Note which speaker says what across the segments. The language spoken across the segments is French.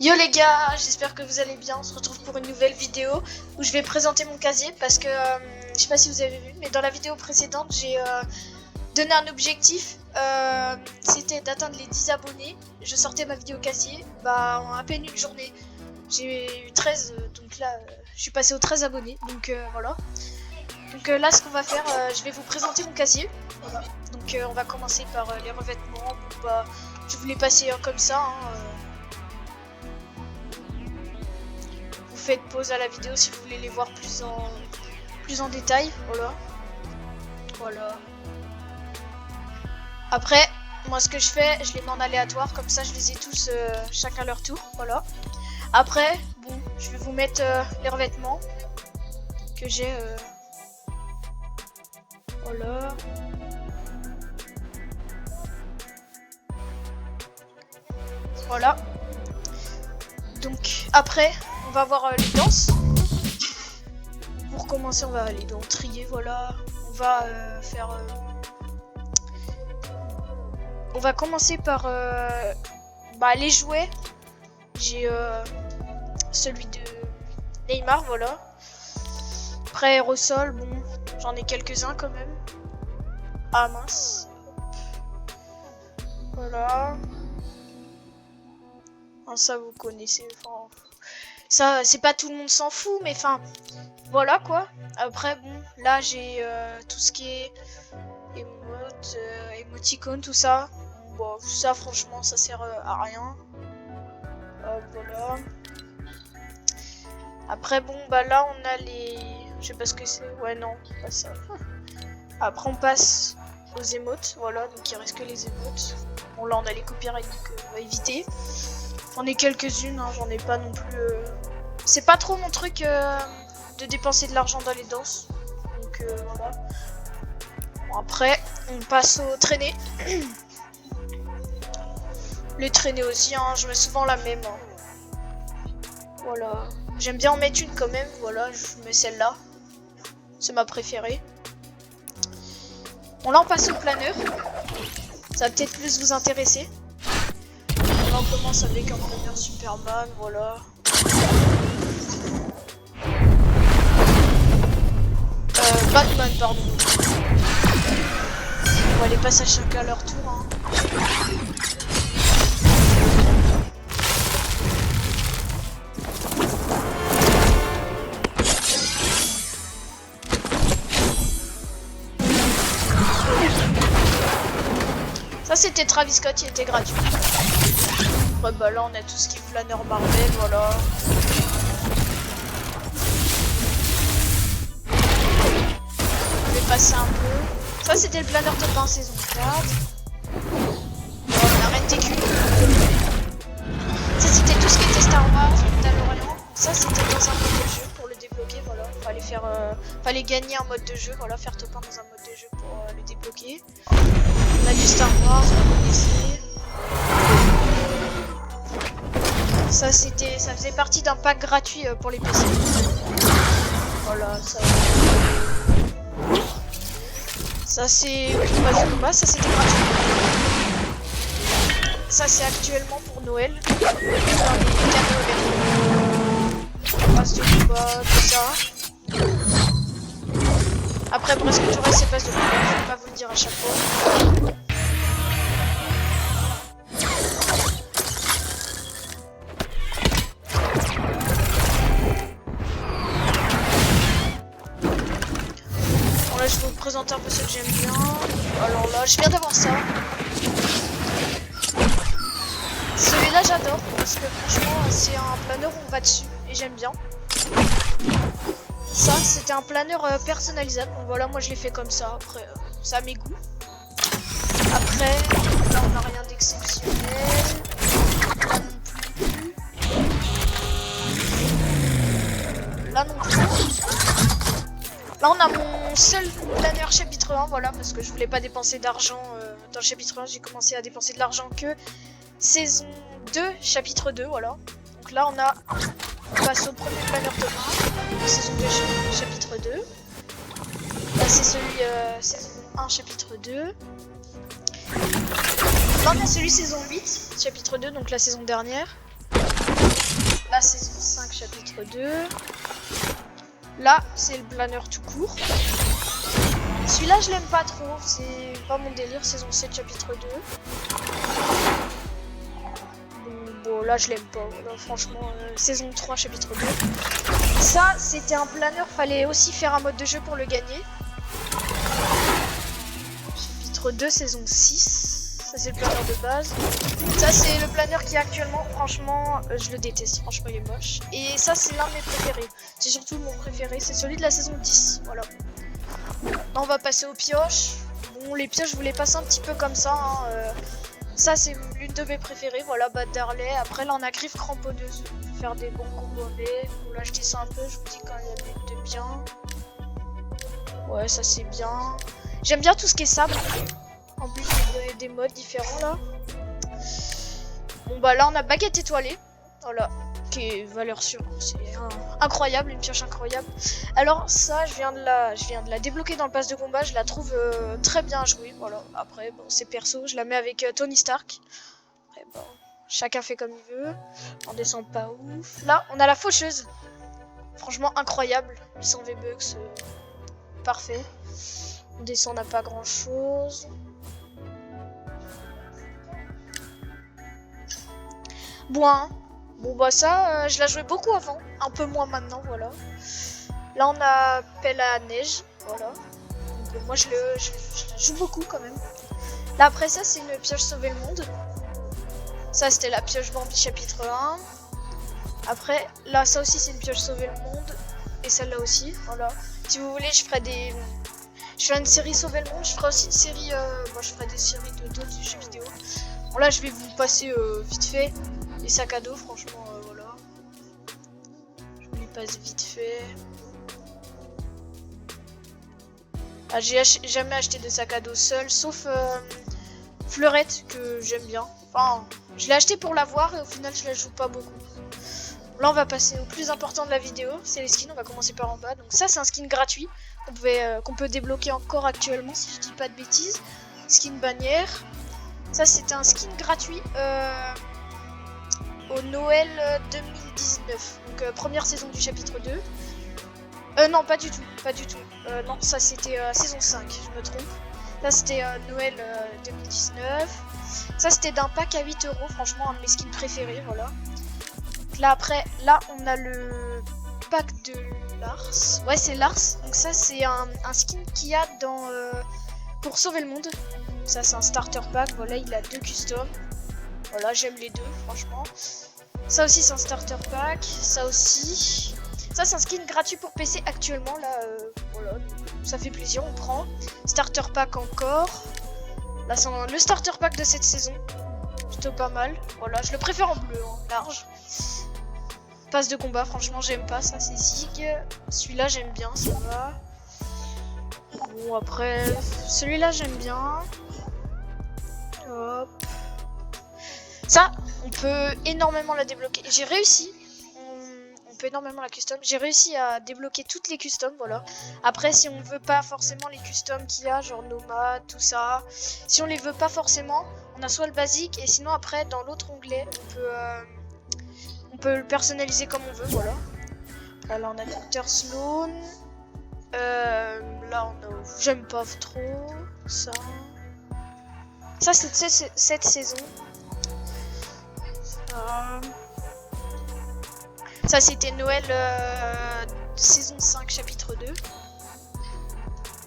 Speaker 1: Yo les gars, j'espère que vous allez bien. On se retrouve pour une nouvelle vidéo où je vais présenter mon casier parce que je sais pas si vous avez vu, mais dans la vidéo précédente j'ai donné un objectif, c'était d'atteindre les 10 abonnés. Je sortais ma vidéo casier, en à peine une journée j'ai eu 13, donc là je suis passé aux 13 abonnés, donc voilà. Donc là ce qu'on va faire, je vais vous présenter mon casier, voilà. Donc on va commencer par les revêtements. Je vous les passer comme ça, Vous faites pause à la vidéo si vous voulez les voir plus en détail, voilà. Après, moi ce que je fais, je les mets en aléatoire, comme ça je les ai tous chacun leur tour, voilà. Après, bon, je vais vous mettre les revêtements que j'ai, voilà. Donc après, on va voir les danses. Pour commencer, on va aller dans trier, voilà. On va faire. On va commencer par les jouets. J'ai celui de Neymar, voilà. Après aérosol, bon, j'en ai quelques-uns quand même. Ah mince. Voilà. Ça vous connaissez, enfin, ça c'est pas tout le monde s'en fout, mais enfin voilà quoi. Après bon, là j'ai tout ce qui est emote, émoticône, tout ça. Bon, ça franchement ça sert à rien. Voilà. Après bon là on a les, je sais pas ce que c'est, ouais non pas ça. Après on passe aux émotes, voilà, donc il reste que les émotes. Bon là on a les copyrights, donc on va éviter. J'en ai quelques-unes, j'en ai pas non plus. C'est pas trop mon truc de dépenser de l'argent dans les danses. Donc voilà. Bon, après, on passe aux traînées. Les traînées aussi, je mets souvent la même. Voilà. J'aime bien en mettre une quand même, voilà, je mets celle-là. C'est ma préférée. Bon là on passe au planeur. Ça va peut-être plus vous intéresser. Là on commence avec un planeur Superman, voilà. Batman, pardon. On va les passer à chacun à leur tour. Ça c'était Travis Scott, il était gratuit. Après là on a tout ce qui est planeur Marvel, voilà. Je vais passer un peu. Ça c'était le planeur top 1 saison 4. La Reine TQ. Ça c'était tout ce qui était Star Wars, Mandalorian. Ça c'était dans un mode de jeu pour le débloquer, voilà. Fallait gagner un mode de jeu, voilà, faire top 1 dans un mode de jeu pour le débloquer. On a du Star Wars, vous connaissez. Ça faisait partie d'un pack gratuit pour les PC. Voilà, ça c'est pas du combat, ça c'était gratuit. Ça c'est actuellement pour Noël. Dans les cadeaux, passe de combat, tout ça. Après presque tout reste c'est passe de combat, je vais pas vous le dire à chaque fois. Je vais vous présenter un peu ce que j'aime bien. Alors là, je viens d'avoir ça. Celui-là, j'adore parce que franchement, c'est un planeur où on va dessus et j'aime bien. Ça, c'était un planeur personnalisable. Donc voilà, moi je l'ai fait comme ça. Après, ça a mes goûts. Après, là, on n'a rien d'exceptionnel. Là non plus. Là non plus. Là on a mon seul planeur chapitre 1, voilà, parce que je voulais pas dépenser d'argent dans le chapitre 1, j'ai commencé à dépenser de l'argent que saison 2, chapitre 2, voilà. Donc là on passe au premier planeur de 1, saison 2, chapitre 2. Là c'est celui saison 1, chapitre 2. Là on a celui saison 8, chapitre 2, donc la saison dernière. la saison 5 chapitre 2. Là c'est le planeur tout court. Celui-là je l'aime pas trop, c'est pas mon délire, saison 7 chapitre 2. Bon là je l'aime pas, là, franchement, saison 3 chapitre 2. Ça c'était un planeur, fallait aussi faire un mode de jeu pour le gagner. Chapitre 2 saison 6, ça c'est le planeur de base. Ça c'est le planeur qui est actuellement, franchement je le déteste, franchement il est moche. Et ça c'est l'un de mes préférés, c'est surtout mon préféré, c'est celui de la saison 10, voilà. Là on va passer aux pioches. Bon les pioches je vous les passe un petit peu comme ça, hein. Ça c'est l'une de mes préférées, voilà, batte d'Harley. Après là on a griffe cramponneuse, faire des bons combos avec. Bon là je descends un peu, je vous dis quand il y a des de bien. Ouais ça c'est bien. J'aime bien tout ce qui est sable. En plus des modes différents là. Bon bah là on a baguette étoilée. Voilà, qui est valeur sûre. C'est incroyable, une pioche incroyable. Alors ça je viens de la débloquer dans le pass de combat. Je la trouve très bien jouée. Voilà. Après bon c'est perso, je la mets avec Tony Stark. Après bon, chacun fait comme il veut. On descend pas ouf. Là on a la faucheuse. Franchement incroyable. 800 V-Bucks. Parfait. On descend, on n'a pas grand chose. Bon, bon bah ça, je la jouais beaucoup avant, un peu moins maintenant, voilà. Là on a pelle à neige, voilà. Donc, moi je la joue beaucoup quand même. Là après ça c'est une pioche sauver le monde. Ça c'était la pioche Bambi chapitre 1. Après là ça aussi c'est une pioche sauver le monde. Et celle-là aussi, voilà. Si vous voulez je ferai une série sauver le monde, je ferai aussi une série, moi je ferai des séries d'autres jeux vidéo. Bon là je vais vous passer vite fait les sacs à dos, franchement voilà. Je vous les passe vite fait. Ah, j'ai jamais acheté de sac à dos seul, sauf Fleurette que j'aime bien. Enfin, je l'ai acheté pour l'avoir et au final je la joue pas beaucoup. Là on va passer au plus important de la vidéo, c'est les skins, on va commencer par en bas. Donc ça c'est un skin gratuit qu'on peut débloquer encore actuellement si je dis pas de bêtises. Skin bannière. Ça c'était un skin gratuit au Noël 2019. Donc première saison du chapitre 2. Non pas du tout, non ça c'était saison 5, je me trompe. Là c'était Noël 2019. Ça c'était d'un pack à 8 €, franchement un de mes skins préférés, voilà. Là après, là on a le pack de Lars. Ouais c'est Lars. Donc ça c'est un skin qu'il y a dans pour sauver le monde. Ça c'est un starter pack. Voilà il a 2 customs. Voilà j'aime les deux franchement. Ça aussi c'est un starter pack. Ça aussi. Ça c'est un skin gratuit pour PC actuellement. Là voilà ça fait plaisir on prend. Starter pack encore. Là c'est le starter pack de cette saison. Plutôt pas mal. Voilà je le préfère en bleu, en large. Passe de combat, franchement j'aime pas ça, c'est Zig. Celui-là j'aime bien, ça va. Bon après, celui-là j'aime bien. Hop. Ça, on peut énormément la débloquer. J'ai réussi. On peut énormément la custom. J'ai réussi à débloquer toutes les customs, voilà. Après si on veut pas forcément les customs qu'il y a, genre nomade, tout ça. Si on les veut pas forcément, on a soit le basique et sinon après dans l'autre onglet, on peut le personnaliser comme on veut, voilà. Là on a Dr Sloan. Là on a... J'aime pas trop ça. Ça c'est cette saison. Ça c'était Noël saison 5 chapitre 2.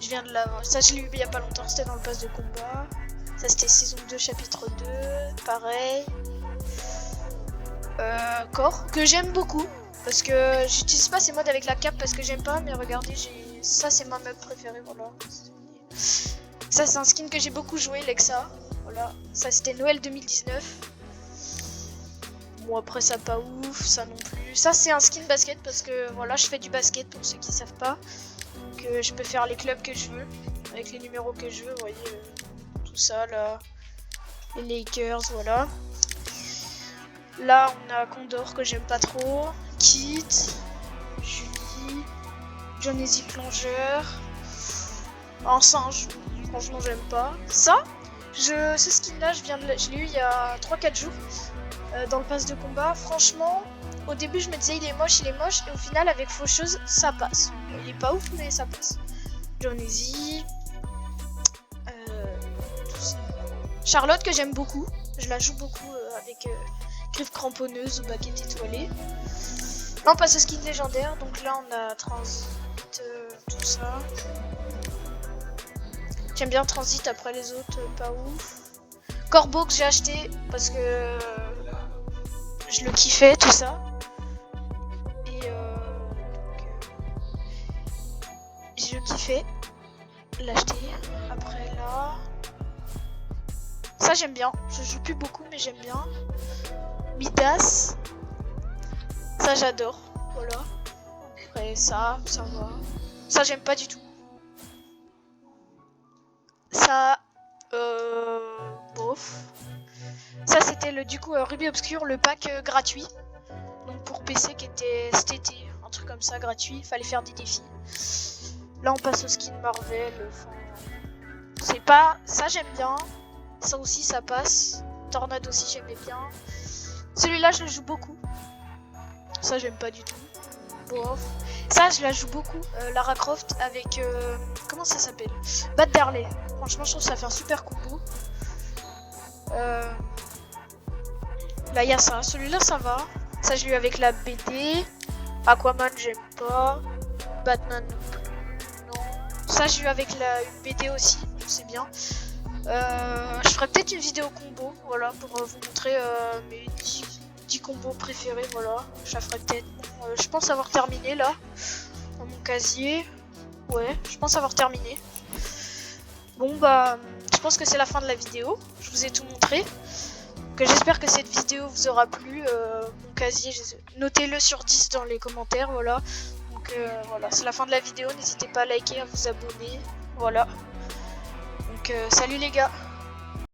Speaker 1: Je viens de l'avoir. Ça je l'ai eu il y a pas longtemps, c'était dans le pass de combat. Ça c'était saison 2 chapitre 2. Pareil. Corps que j'aime beaucoup parce que j'utilise pas ces modes avec la cape parce que j'aime pas, mais regardez ça c'est ma map préférée, voilà. Ça c'est un skin que j'ai beaucoup joué, Lexa, voilà. Ça c'était Noël 2019. Bon après ça pas ouf, ça non plus. Ça c'est un skin basket parce que voilà je fais du basket pour ceux qui savent pas. Donc je peux faire les clubs que je veux avec les numéros que je veux, vous voyez tout ça là. Les Lakers, voilà. Là on a Condor que j'aime pas trop, Kit, Julie, Jonesy Plongeur, un singe, franchement j'aime pas. Ça, Ce skin là, je l'ai eu il y a 3-4 jours dans le pass de combat. Franchement, au début je me disais il est moche, et au final avec Faucheuse ça passe. Il est pas ouf mais ça passe. Jonesy, Charlotte que j'aime beaucoup, je la joue beaucoup avec griffe cramponneuse ou baguette étoilée. Là on passe au skin légendaire, donc là on a Transit, tout ça. J'aime bien Transit, après les autres pas ouf. Corbeau que j'ai acheté parce que je le kiffais tout ça. Et je kiffais l'acheter. Après là, ça j'aime bien. Je joue plus beaucoup mais j'aime bien. Midas, ça j'adore. Voilà. Après ça va. Ça j'aime pas du tout. Ça, bof. Ça c'était le Ruby Obscur, le pack gratuit. Donc pour PC qui était cet été, un truc comme ça gratuit. Fallait faire des défis. Là on passe au skin Marvel. C'est pas, ça j'aime bien. Ça aussi ça passe. Tornade aussi j'aimais bien. Celui-là je le joue beaucoup. Ça j'aime pas du tout. Bof. Ça je la joue beaucoup. Lara Croft avec comment ça s'appelle, Bat Darley. Franchement je trouve que ça fait un super combo. Là il y a ça. Celui-là ça va. Ça je l'ai eu avec la BD. Aquaman j'aime pas. Batman non. Ça j'ai eu avec une BD aussi. C'est bien. Je ferai peut-être une vidéo combo. Voilà pour vous montrer mes 10 combos préférés. Voilà. Je la ferai peut-être. Je pense avoir terminé là. Dans mon casier. Ouais, je pense avoir terminé. Bon bah, je pense que c'est la fin de la vidéo. Je vous ai tout montré. Donc j'espère que cette vidéo vous aura plu. Mon casier, notez-le sur 10 dans les commentaires. Voilà. Donc voilà, c'est la fin de la vidéo. N'hésitez pas à liker, à vous abonner. Voilà. Donc salut les gars.